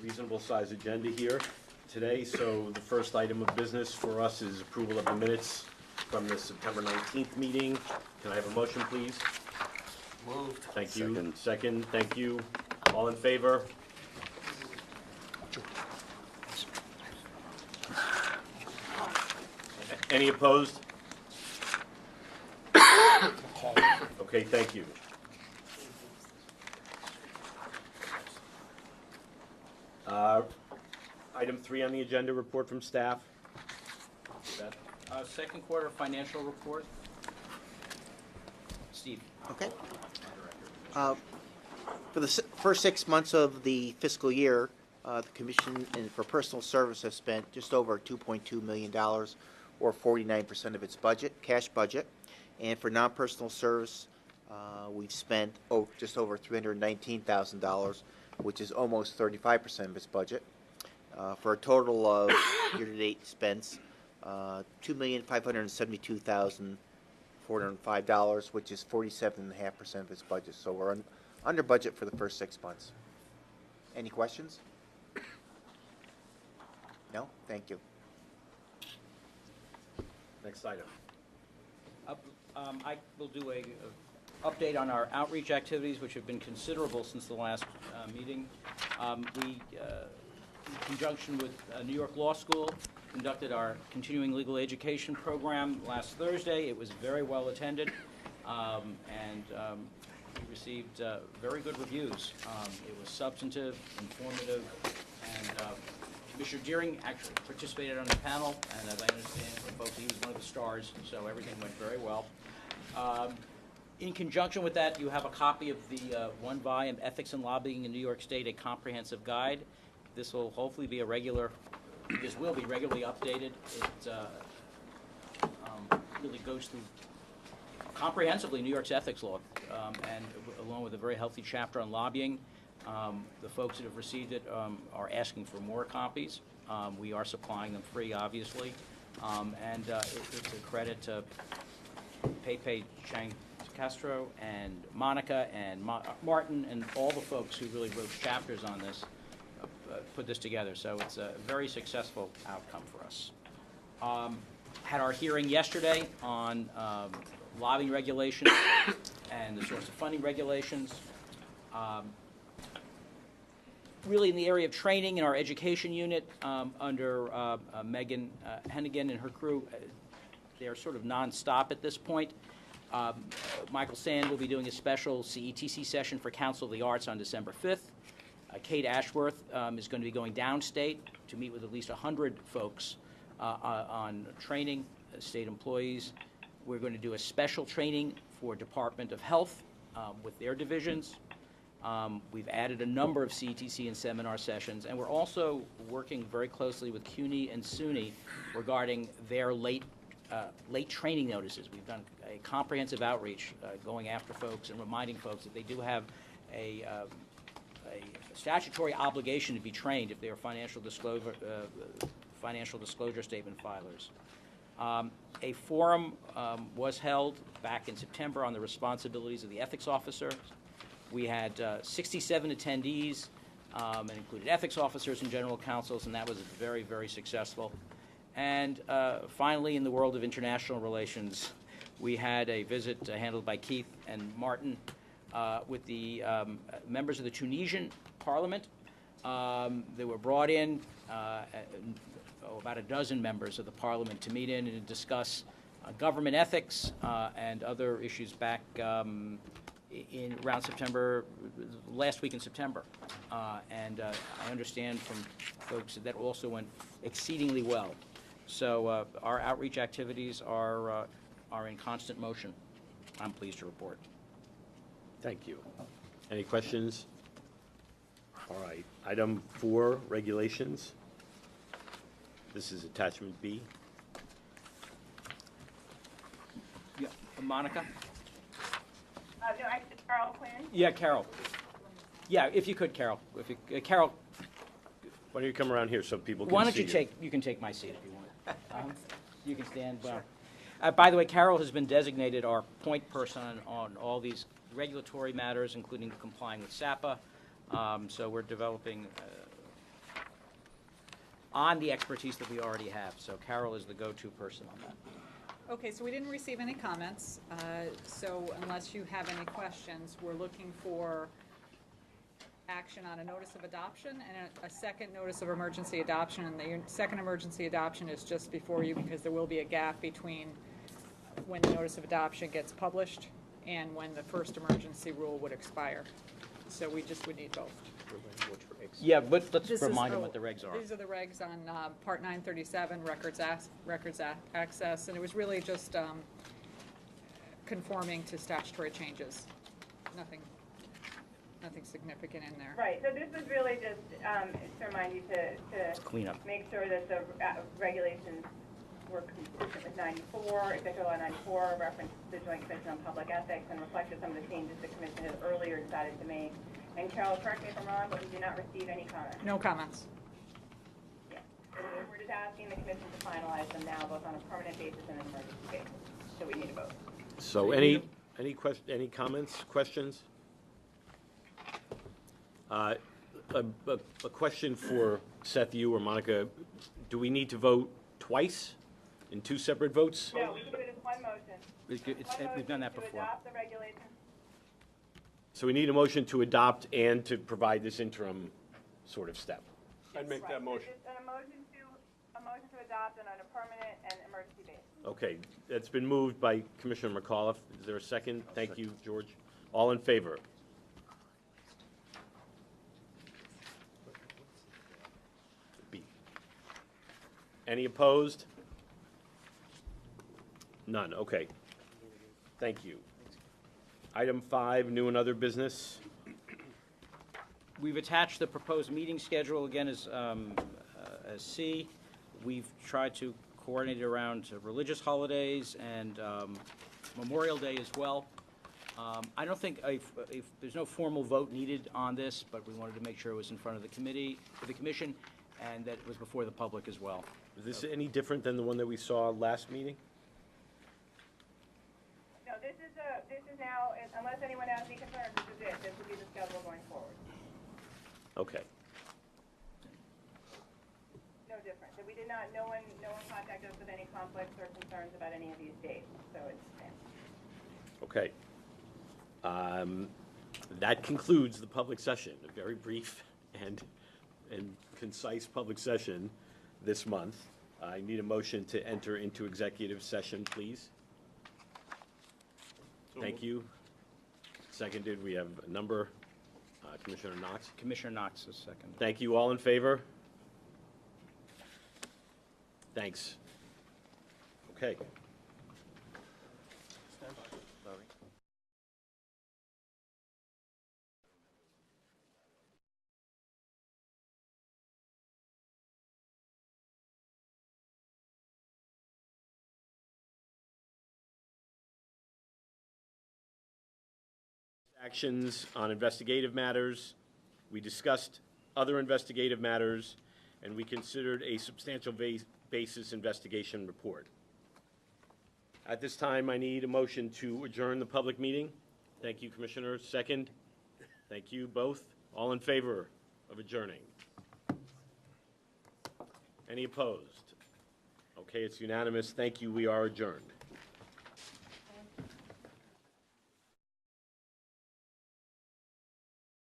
reasonable size agenda here today. So the first item of business for us is approval of the minutes from the September 19th meeting. Can I have a motion, please? Moved. Thank you. Second. Thank you. All in favor? Any opposed? Okay, thank you. Item 3 on the agenda, report from staff. Second quarter financial report. Steve. Okay. For the first 6 months of the fiscal year, the Commission for Personal Service has spent just over $2.2 million, or 49% of its budget, cash budget. And for non-personal service, we've spent just over $319,000, which is almost 35% of its budget, for a total of year-to-date expense, $2,572,405, which is 47.5% of its budget. So we're under budget for the first 6 months. Any questions? No? Thank you. Next item. I will do a update on our outreach activities, which have been considerable since the last meeting. We, in conjunction with New York Law School, conducted our continuing legal education program last Thursday. It was very well attended, and we received very good reviews. It was substantive, informative, and Commissioner Deering actually participated on the panel, and as I understand from folks, he was one of the stars, so everything went very well. In conjunction with that, you have a copy of the one-volume Ethics and Lobbying in New York State, a comprehensive guide. This will hopefully be this will be regularly updated. It really goes through comprehensively New York's ethics law, and along with a very healthy chapter on lobbying. The folks that have received it are asking for more copies. We are supplying them free, obviously, and it's a credit to Pepe Chang Castro and Monica and Martin and all the folks who really wrote chapters on this, put this together. So it's a very successful outcome for us. Had our hearing yesterday on lobbying regulations and the source of funding regulations. Really in the area of training in our education unit under Megan Hennigan and her crew, they're sort of nonstop at this point. Michael Sand will be doing a special CETC session for Council of the Arts on December 5th. Kate Ashworth is going to be going downstate to meet with at least 100 folks on training state employees. We're going to do a special training for Department of Health with their divisions. We've added a number of CETC and seminar sessions, and we're also working very closely with CUNY and SUNY regarding their late training notices. We've done a comprehensive outreach going after folks and reminding folks that they do have a statutory obligation to be trained if they are financial disclosure statement filers. A forum was held back in September on the responsibilities of the ethics officer. We had 67 attendees, and included ethics officers and general counsels, and that was very, very successful. And finally, in the world of international relations, we had a visit handled by Keith and Martin with the members of the Tunisian Parliament. They were brought in, about a dozen members of the Parliament, to meet in and discuss government ethics and other issues back in around September, last week in September. And I understand from folks that also went exceedingly well. So our outreach activities are in constant motion. I'm pleased to report. Thank you. Any questions? All right. Item 4, regulations. This is attachment B. Yeah, Monica? No, it's Carol Quinn. Yeah, Carol. Yeah, if you could, Carol. If you, Carol, Why don't you come around here so people can see why don't you can take my seat if you want. You can stand. Well. By the way, Carol has been designated our point person on all these regulatory matters, including complying with SAPA. So we're developing on the expertise that we already have. So Carol is the go-to person on that. Okay, so we didn't receive any comments, so unless you have any questions, we're looking for action on a notice of adoption and a second notice of emergency adoption. And the second emergency adoption is just before you because there will be a gap between when the notice of adoption gets published and when the first emergency rule would expire. So we just would need both. Yeah, but let's This is- remind them oh, what the regs are. These are the regs on Part 937, records access, and it was really just conforming to statutory changes. Nothing significant in there. Right, so this was really just to remind you to Clean up. make sure that the regulations were consistent with 94, Executive Law 94, referenced the Joint Commission on Public Ethics, and reflected some of the changes the Commission had earlier decided to make. And Carol, correct me if I'm wrong, but we did not receive any comments. No comments. Yeah. So we're just asking the Commission to finalize them now, both on a permanent basis and an emergency basis. So we need a vote. So any comments, questions? A question for Seth, you or Monica. Do we need to vote twice in two separate votes? No, we can do it as one motion. We've done that To before. adopt the regulations. So we need a motion to adopt and to provide this interim sort of step. I'd make that motion. It's a motion to adopt on a permanent and emergency basis. Okay, that's been moved by Commissioner McAuliffe. Is there a second? Thank you, George. All in favor? B. Any opposed? None, okay. Thank you. Item 5, new and other business. We've attached the proposed meeting schedule again as C. We've tried to coordinate it around religious holidays and Memorial Day as well. I don't think if there's no formal vote needed on this, but we wanted to make sure it was in front of the committee, the commission, and that it was before the public as well. Is this any different than the one that we saw last meeting? No, this is now, unless anyone has any concerns, this is it. This will be the schedule going forward. Okay. No different. So we did not, no one contacted us with any conflicts or concerns about any of these dates, so it's the same. Okay. That concludes the public session, a very brief and concise public session this month. I need a motion to enter into executive session, please. Thank you. Seconded, we have a number. Commissioner Knox. Commissioner Knox is second. Thank you. All in favor? Thanks. Okay. Actions on investigative matters. We discussed other investigative matters, and we considered a substantial basis investigation report. At this time, I need a motion to adjourn the public meeting. Thank you, Commissioner. Second. Thank you both. All in favor of adjourning? Any opposed? Okay, it's unanimous. Thank you. We are adjourned.